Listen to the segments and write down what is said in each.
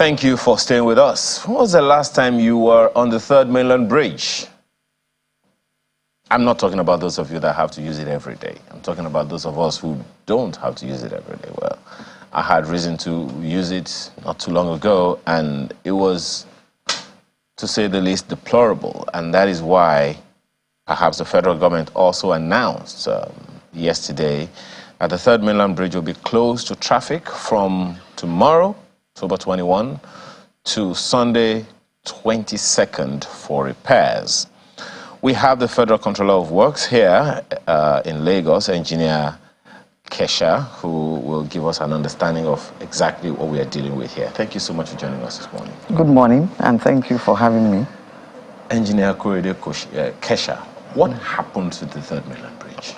Thank you for staying with us. When was the last time you were on the Third Mainland Bridge? I'm not talking about those of you that have to use it every day. I'm talking about those of us who don't have to use it every day. Well, I had reason to use it not too long ago, and it was, to say the least, deplorable. And that is why perhaps the federal government also announced yesterday that the Third Mainland Bridge will be closed to traffic from tomorrow, October 21, to Sunday 22nd for repairs. We have the Federal Controller of Works here in Lagos, Engineer Kesha, who will give us an understanding of exactly what we are dealing with here. Thank you so much for joining us this morning. Good morning, and thank you for having me. Engineer Kesha, what happened to the Third Mainland Bridge?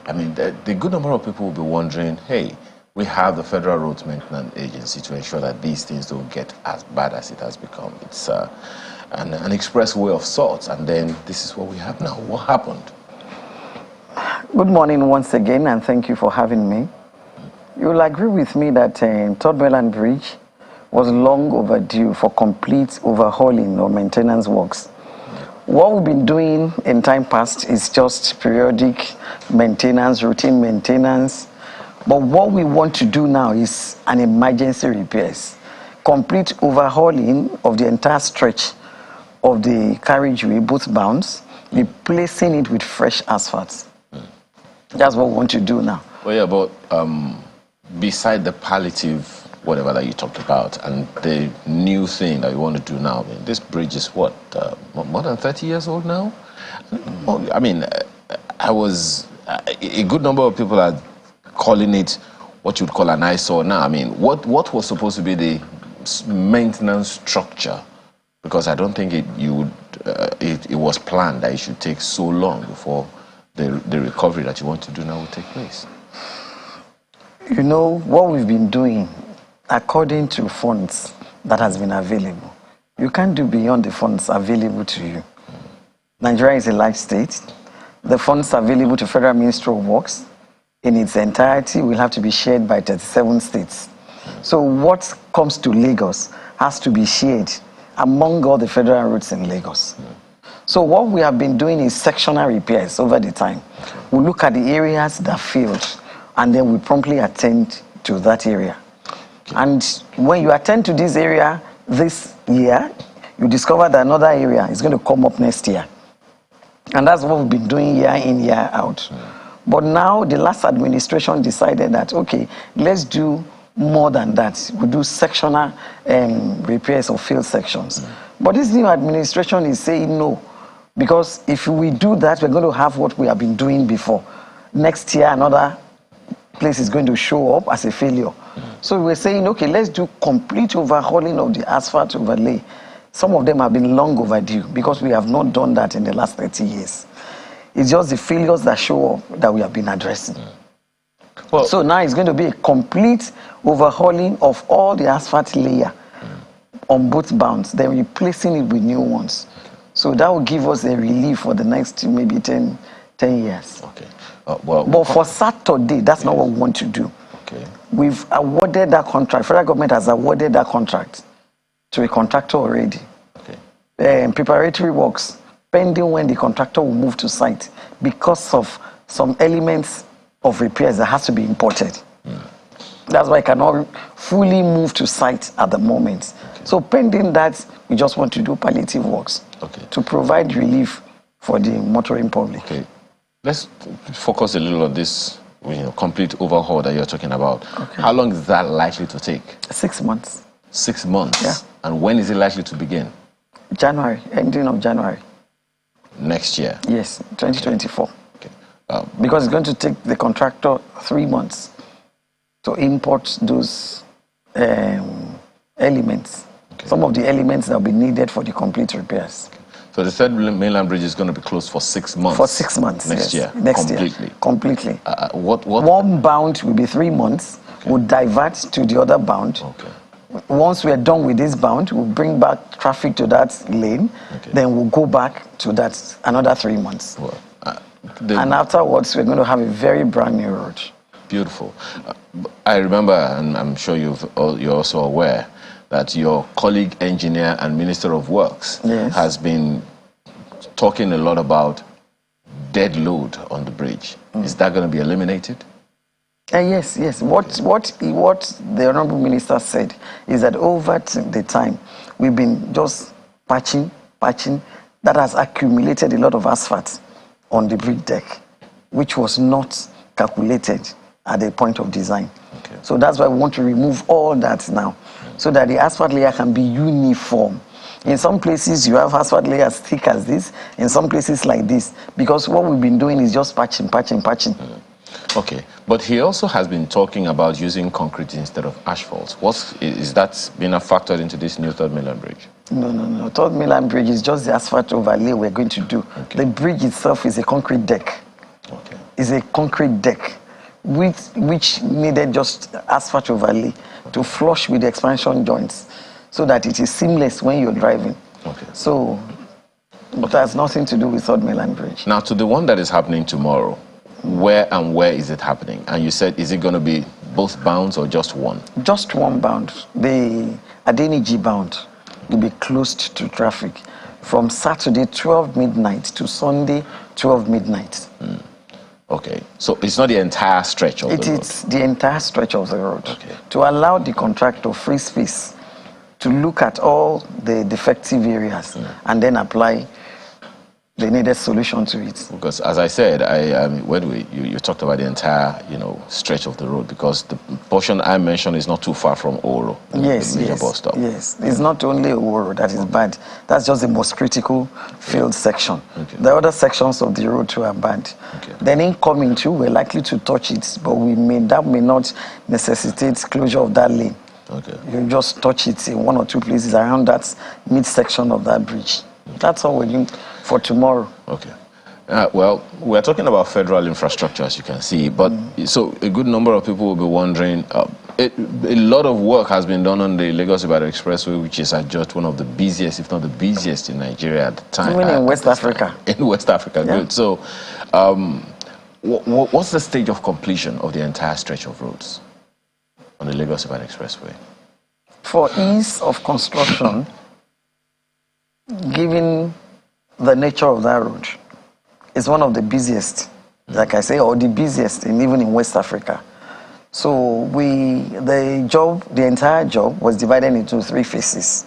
I mean, the good number of people will be wondering, hey, we have the Federal Roads Maintenance Agency to ensure that these things don't get as bad as it has become. It's an expressway of sorts, and then this is what we have now. What happened? Good morning once again, and thank you for having me. You will agree with me that Third Mainland Bridge was long overdue for complete overhauling or maintenance works. What we've been doing in time past is just periodic maintenance, routine maintenance. But what we want to do now is an emergency repairs, complete overhauling of the entire stretch of the carriageway, both bounds, replacing it with fresh asphalt. That's what we want to do now. Well, yeah, but beside the palliative, whatever that you talked about, and the new thing that you want to do now, I mean, this bridge is what, more than 30 years old now? I mean, a good number of people are calling it what you'd call an eyesore now. I mean, what was supposed to be the maintenance structure? Because I don't think it was planned that it should take so long before the recovery that you want to do now will take place. You know, what we've been doing, according to funds that has been available, you can't do beyond the funds available to you. Nigeria is a large state. The funds available to Federal Ministry of Works in its entirety will have to be shared by 37 states. So what comes to Lagos has to be shared among all the federal roads in Lagos. So what we have been doing is sectional repairs over the time. We look at the areas that failed, and then we promptly attend to that area. And when you attend to this area this year, you discover that another area is going to come up next year. And that's what we've been doing year in, year out. But now the last administration decided that, okay, let's do more than that. We do sectional repairs of failed sections. But this new administration is saying no, because if we do that, we're going to have what we have been doing before. Next year, another place is going to show up as a failure. So we're saying, okay, let's do complete overhauling of the asphalt overlay. Some of them have been long overdue because we have not done that in the last 30 years. It's just the failures that show up that we have been addressing. Well, so now it's going to be a complete overhauling of all the asphalt layer on both bounds, then replacing it with new ones. So that will give us a relief for the next maybe 10 years. Okay. But for Saturday, that's not what we want to do. Okay. We've awarded that contract. Federal government has awarded that contract to a contractor already. Okay. Preparatory works, pending when the contractor will move to site because of some elements of repairs that has to be imported. That's why I cannot fully move to site at the moment. Okay. So pending that, we just want to do palliative works to provide relief for the motoring public. Okay. Let's focus a little on this complete overhaul that you're talking about. Okay. How long is that likely to take? 6 months. 6 months? Yeah. And when is it likely to begin? January, ending of January. Next year? Yes, 2024. Okay. Because it's going to take the contractor 3 months to import those elements. Okay. Some of the elements that will be needed for the complete repairs. Okay. So the Third Mainland Bridge is going to be closed for 6 months? For 6 months, next year? Next completely? Year. Completely. What? One bound will be 3 months. Okay. We'll divert to the other bound. Okay. Once we are done with this bound, we'll bring back traffic to that lane. Okay. Then we'll go back to that another 3 months. Well, and afterwards, we're going to have a very brand new road. Beautiful. I remember, and I'm sure you're also aware, that your colleague engineer and Minister of Works has been talking a lot about dead load on the bridge. Is that going to be eliminated? Yes. What the Honorable Minister said is that over the time, we've been just patching. That has accumulated a lot of asphalt on the bridge deck, which was not calculated at the point of design. Okay. So that's why we want to remove all that now, so that the asphalt layer can be uniform. In some places, you have asphalt layer as thick as this. In some places like this. Because what we've been doing is just patching. Okay, but he also has been talking about using concrete instead of asphalt. Is that being factored into this new Third Mainland Bridge? No. Third Mainland Bridge is just the asphalt overlay we're going to do. Okay. The bridge itself is a concrete deck. Okay. It's a concrete deck which needed just asphalt overlay to flush with the expansion joints so that it is seamless when you're driving. Okay. So it has nothing to do with Third Mainland Bridge. Now, to the one that is happening tomorrow, where is it happening? And you said, is it going to be both bounds or just one? Just one bound. The Adeniji bound will be closed to traffic from Saturday 12 midnight to Sunday 12 midnight. Okay, so it's not the entire stretch of the road? It is the entire stretch of the road. Okay. To allow the contractor free space to look at all the defective areas and then apply the needed solution to it. Because as I said, when you talked about the entire stretch of the road, because the portion I mentioned is not too far from Oro. Yes. Bus stop. Yes, it's not only Oro that is bad. That's just the most critical field section. Okay. The other sections of the road too are bad. Okay. Then incoming too, we're likely to touch it, but that may not necessitate closure of that lane. Okay. You just touch it in one or two places around that midsection of that bridge. That's all we're doing for tomorrow. Okay. Well, we're talking about federal infrastructure, as you can see, but so a good number of people will be wondering, a lot of work has been done on the Lagos-Ibadan expressway, which is just one of the busiest, if not the busiest in Nigeria at the time. Even in West Africa. In West Africa, yeah. Good. So what's the stage of completion of the entire stretch of roads on the Lagos-Ibadan expressway? For ease of construction, given the nature of that road, it's one of the busiest, like I say, or the busiest even in West Africa. So the entire job was divided into 3 phases.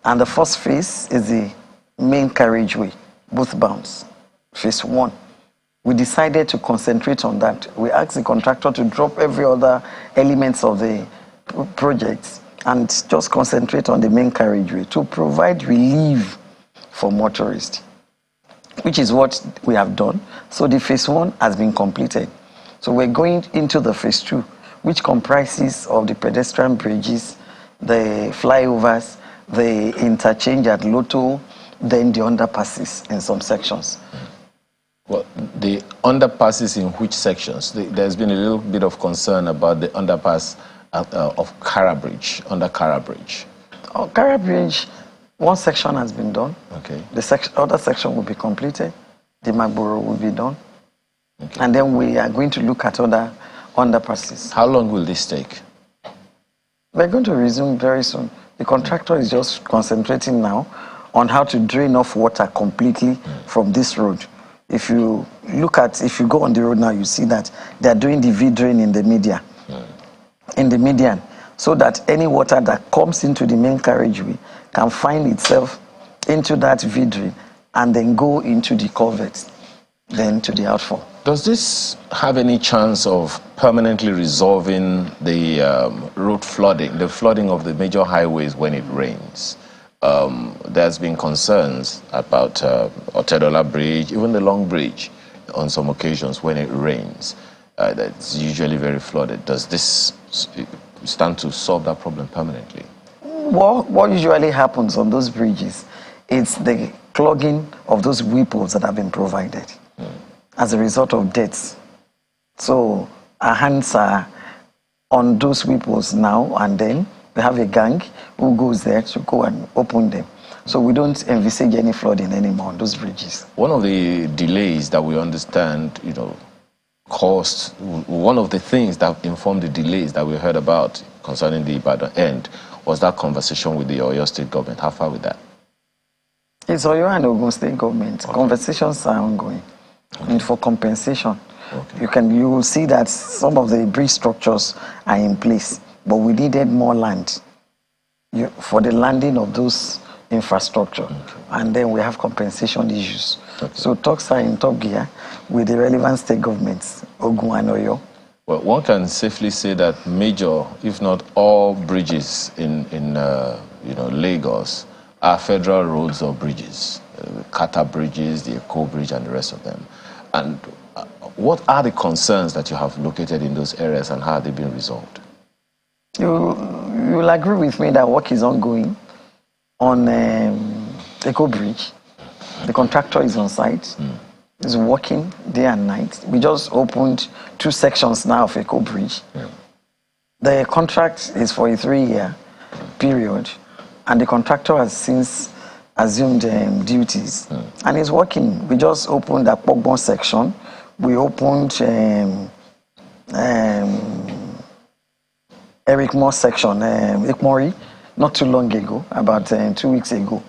And the first phase is the main carriageway, both bounds, phase 1. We decided to concentrate on that. We asked the contractor to drop every other elements of the project and just concentrate on the main carriageway to provide relief for motorists, which is what we have done. So the phase 1 has been completed. So we're going into the phase 2, which comprises of the pedestrian bridges, the flyovers, the interchange at Lotto, then the underpasses in some sections. Well, the underpasses in which sections? There's been a little bit of concern about the underpass of Kara Bridge, under Kara Bridge. Oh, Kara Bridge, one section has been done. Okay. The other section will be completed. The Magboro will be done. Okay. And then we are going to look at other underpasses. How long will this take? We're going to resume very soon. The contractor is just concentrating now on how to drain off water completely from this road. If you go on the road now, you see that they are doing the V-drain in the median, so that any water that comes into the main carriageway can find itself into that V-drain and then go into the culvert, then to the outfall. Does this have any chance of permanently resolving the road flooding, the flooding of the major highways when it rains? There's been concerns about Otedola Bridge, even the Long Bridge, on some occasions when it rains. That's usually very flooded. Does this stand to solve that problem permanently? What usually happens on those bridges is the clogging of those weepholes that have been provided as a result of deaths. So our hands are on those weepholes now, and then we have a gang who goes there to go and open them. So we don't envisage any flooding anymore on those bridges. One of the delays that we understand, caused, one of the things that informed the delays that we heard about concerning the Ibadan end was that conversation with the Oyo State government? How far with that? It's Oyo and Ogun State government. Okay. Conversations are ongoing. Okay. And for compensation, okay. You will see that some of the bridge structures are in place, but we needed more land for the landing of those infrastructure. Okay. And then we have compensation issues. Okay. So talks are in top gear with the relevant state governments, Ogun and Oyo. Well, one can safely say that major, if not all, bridges in Lagos are federal roads or bridges, the Kata bridges, the Eko Bridge, and the rest of them. And what are the concerns that you have located in those areas, and how have they been resolved? You'll agree with me that work is ongoing on Eko Bridge. The contractor is on site. Is working day and night. We just opened 2 sections now of Eko Bridge. Yeah. The contract is for a 3-year period, and the contractor has since assumed duties and is working. We just opened a Pogbon section. We opened Eric Moore section, Ekmori, not too long ago, about 2 weeks ago.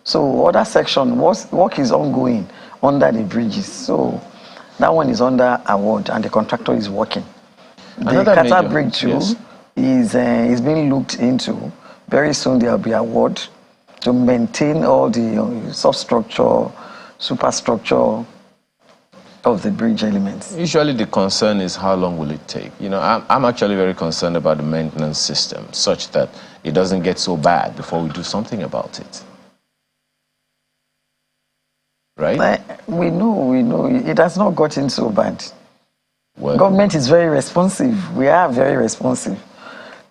So other section, work is ongoing under the bridges. So that one is under award and the contractor is working. The Kata Bridge too is being looked into. Very soon there will be award to maintain all the substructure, superstructure of the bridge elements. Usually the concern is how long will it take? I'm actually very concerned about the maintenance system, such that it doesn't get so bad before we do something about it. Right? We know. It has not gotten so bad. Well, government is very responsive. We are very responsive.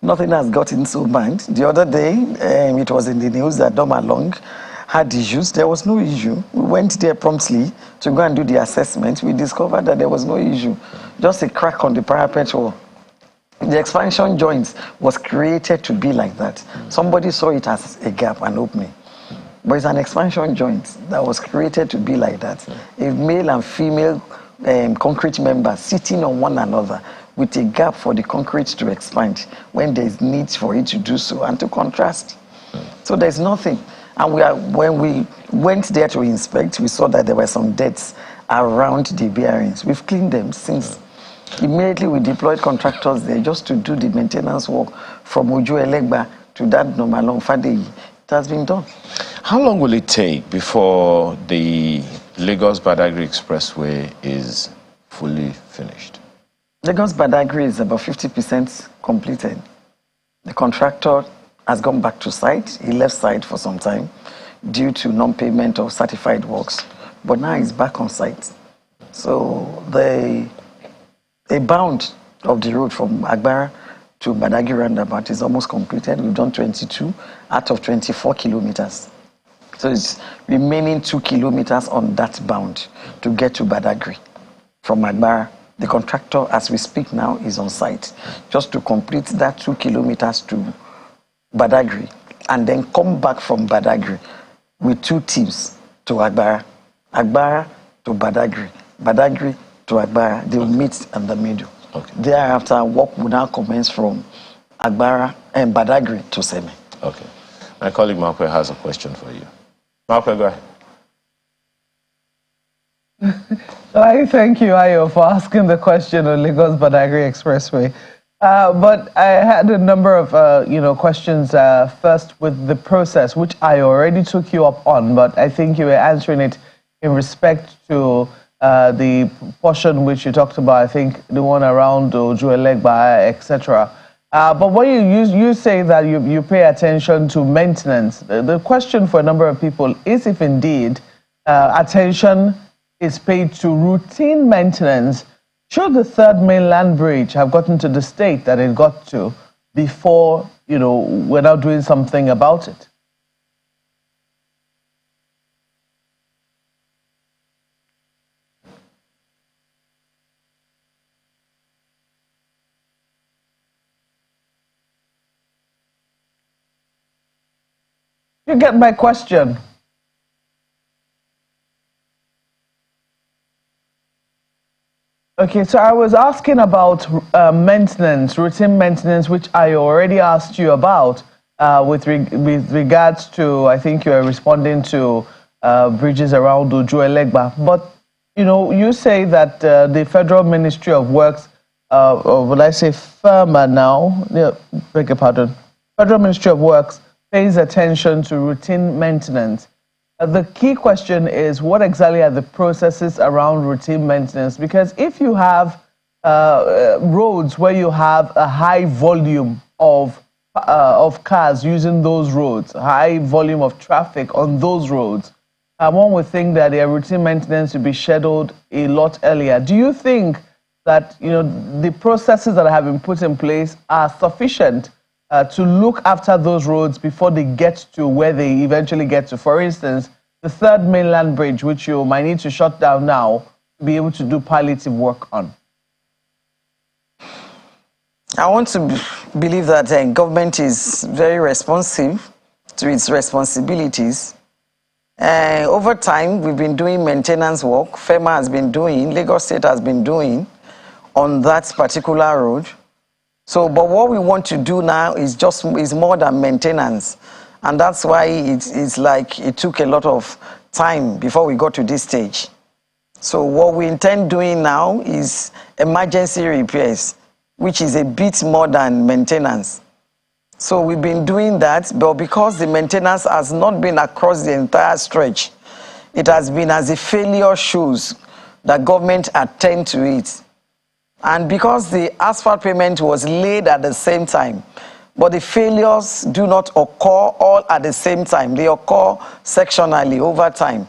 Nothing has gotten so bad. The other day, it was in the news that Domalong had issues. There was no issue. We went there promptly to go and do the assessment. We discovered that there was no issue. Just a crack on the parapet wall. The expansion joint was created to be like that. Somebody saw it as a gap and opening. But it's an expansion joint that was created to be like that. A male and female concrete members sitting on one another with a gap for the concrete to expand when there's need for it to do so and to contrast. So there's nothing. And when we went there to inspect, we saw that there were some debts around the bearings. We've cleaned them since. Immediately we deployed contractors there just to do the maintenance work from Ojo Elegba to that Nomalong Fadeyi. It has been done. How long will it take before the Lagos-Badagri expressway is fully finished? Lagos-Badagri is about 50% completed. The contractor has gone back to site. He left site for some time due to non-payment of certified works, but now he's back on site. So the bound of the road from Agbara to Badagri roundabout is almost completed. We've done 22 out of 24 kilometers. So it's remaining 2 kilometers on that bound to get to Badagri from Agbara. The contractor, as we speak now, is on site just to complete that 2 kilometers to Badagri and then come back from Badagri with 2 teams to Agbara. Agbara to Badagri. Badagri to Agbara. They will meet in the middle. Okay. Thereafter, work will now commence from Agbara and Badagri to Seme. Okay. My colleague Marpe has a question for you. Marpe, go ahead. I thank you, Ayo, for asking the question on Lagos-Badagri Expressway. But I had a number of questions. First, with the process, which I already took you up on, but I think you were answering it in respect to the portion which you talked about. I think the one around Ojuelegba, etc. But what you say that you pay attention to maintenance. The question for a number of people is if indeed attention is paid to routine maintenance. Should the third mainland bridge have gotten to the state that it got to before, we're now doing something about it? You get my question? Okay, so I was asking about maintenance, routine maintenance, which I already asked you about. with regards to, I think you are responding to bridges around Oju-Elegba. But, you know, you say that the Federal Ministry of Works, or will I say FERMA now, beg your pardon, Federal Ministry of Works pays attention to routine maintenance. The key question is, what exactly are the processes around routine maintenance? Because if you have roads where you have a high volume of cars using those roads, high volume of traffic on those roads, one would think that their routine maintenance would be scheduled a lot earlier. Do you think that, you know, the processes that have been put in place are sufficient to look after those roads before they get to where they eventually get to? For instance, the third mainland bridge, which you might need to shut down now to be able to do palliative work on. I want to believe that government is very responsive to its responsibilities. Over time, we've been doing maintenance work. FEMA has been doing, Lagos State has been doing on that particular road. So, but what we want to do now is more than maintenance. And that's why it's like it took a lot of time before we got to this stage. So what we intend doing now is emergency repairs, which is a bit more than maintenance. So we've been doing that, but because the maintenance has not been across the entire stretch, it has been as the failure shows that government attend to it. And because the asphalt payment was laid at the same time, but the failures do not occur all at the same time. They occur sectionally over time.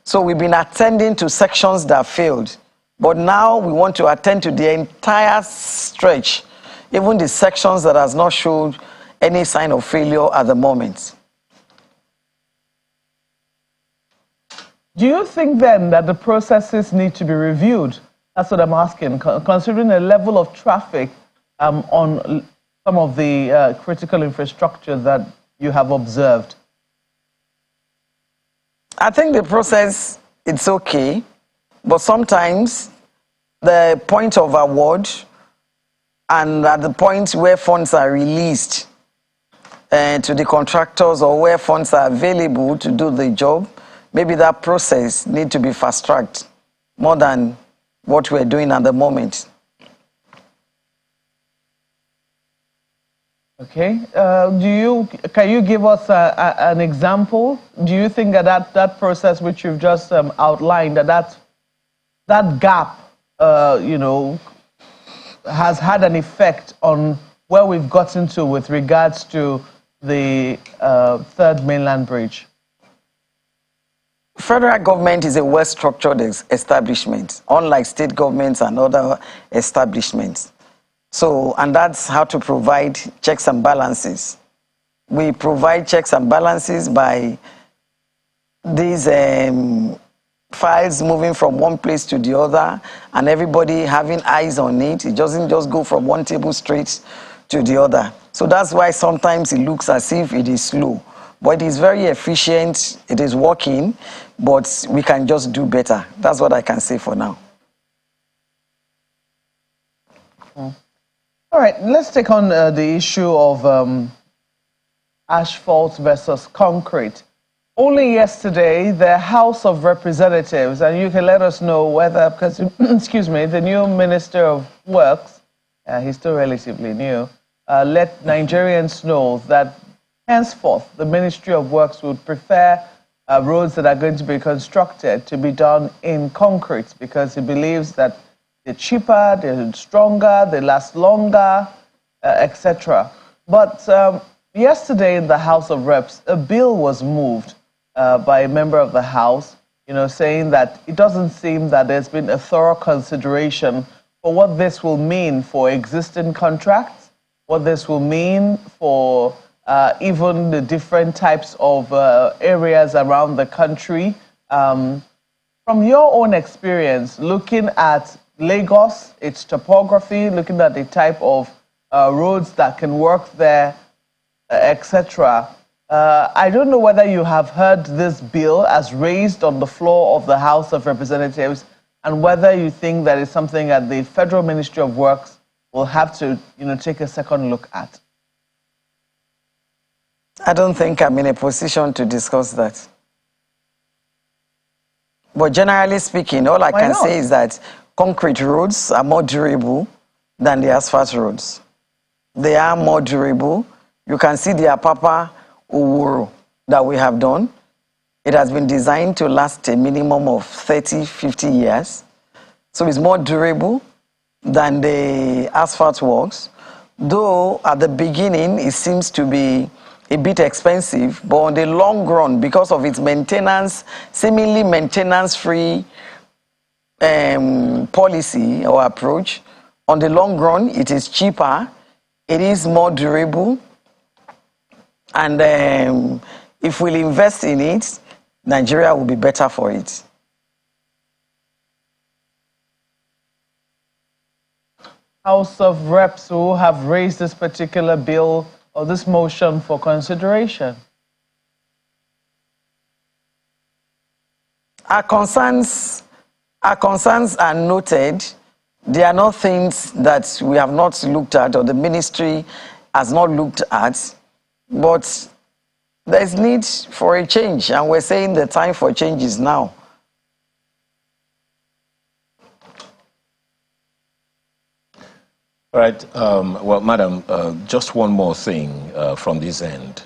So we've been attending to sections that failed, but now we want to attend to the entire stretch, even the sections that has not showed any sign of failure at the moment. Do you think then that the processes need to be reviewed? That's what I'm asking, considering the level of traffic on some of the critical infrastructure that you have observed. I think the process, it's okay, but sometimes the point of award and at the point where funds are released to the contractors or where funds are available to do the job, maybe that process need to be fast-tracked more than what we're doing at the moment. Okay. Can you give us an example? Do you think that process which you've just outlined, that gap, you know, has had an effect on where we've gotten to with regards to the third mainland bridge? Federal government is a well-structured establishment, unlike state governments and other establishments. So, and that's how to provide checks and balances. We provide checks and balances by these files moving from one place to the other and everybody having eyes on it. It doesn't just go from one table straight to the other. So that's why sometimes it looks as if it is slow. But it is very efficient, it is working, but we can just do better. That's what I can say for now. All right, let's take on the issue of asphalt versus concrete. Only yesterday, the House of Representatives, and you can let us know whether, because, excuse me, the new Minister of Works, he's still relatively new, let Nigerians know that henceforth, the Ministry of Works would prefer roads that are going to be constructed to be done in concrete because he believes that they're cheaper, they're stronger, they last longer, etc. But yesterday in the House of Reps, a bill was moved by a member of the House, you know, saying that it doesn't seem that there's been a thorough consideration for what this will mean for existing contracts, what this will mean for even the different types of areas around the country. From your own experience, looking at Lagos, its topography, looking at the type of roads that can work there, etc. I don't know whether you have heard this bill as raised on the floor of the House of Representatives and whether you think that is something that the Federal Ministry of Works will have to, you know, take a second look at. I don't think I'm in a position to discuss that. But generally speaking, all I can say is that concrete roads are more durable than the asphalt roads. They are more durable. You can see the Apapa Oworo that we have done. It has been designed to last a minimum of 30, 50 years. So it's more durable than the asphalt works. Though at the beginning it seems to be a bit expensive, but on the long run, because of its maintenance, seemingly maintenance-free policy or approach, on the long run, it is cheaper, it is more durable, and if we invest in it, Nigeria will be better for it. House of Reps who have raised this particular bill or this motion for consideration? Our concerns are noted. They are not things that we have not looked at or the ministry has not looked at, but there's need for a change, and we're saying the time for change is now. All right. Well, Madam, just one more thing from this end.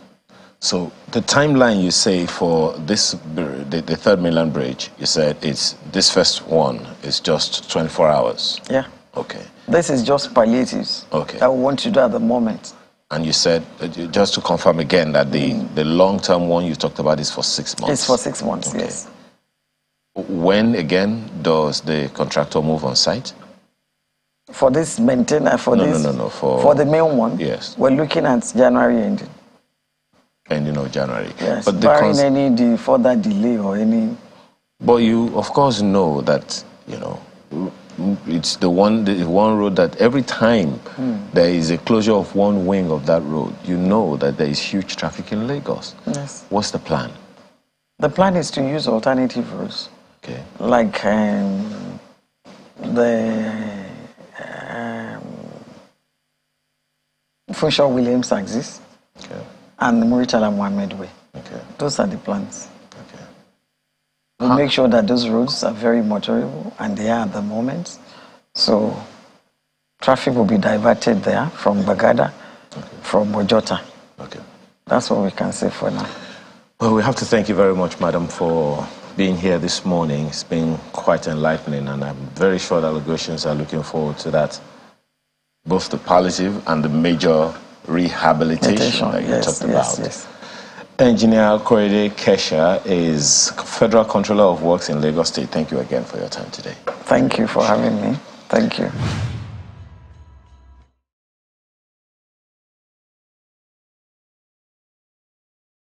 So the timeline you say for this, the third mainland bridge, you said it's this first one is just 24 hours. Yeah. Okay. This is just palliatives. Okay. That we want to do at the moment. And you said, just to confirm again, that the long-term one you talked about is for 6 months. It's for 6 months, okay. Yes. When again does the contractor move on site? For this maintenance, for the main one, yes, we're looking at January ending. Ending of January. Yes, but barring any further delay or any. But you, of course, know that it's the one road that every time there is a closure of one wing of that road, you know that there is huge traffic in Lagos. Yes. What's the plan? The plan is to use alternative routes. Okay. Like the Funshaw Williams axis, okay, and the Muritala Mohammed Way. Okay. Those are the plans. Okay. We'll make sure that those roads are very motorable, and they are at the moment. So traffic will be diverted there from Bagada, okay, from Bojota. Okay. That's what we can say for now. Well, we have to thank you very much, Madam, for being here this morning. It's been quite enlightening, and I'm very sure that Lagosians are looking forward to that. Both the palliative and the major rehabilitation that you talked about. Yes. Engineer Korede Kesha is Federal Controller of Works in Lagos State. Thank you again for your time today. Thank you for having me. Thank you.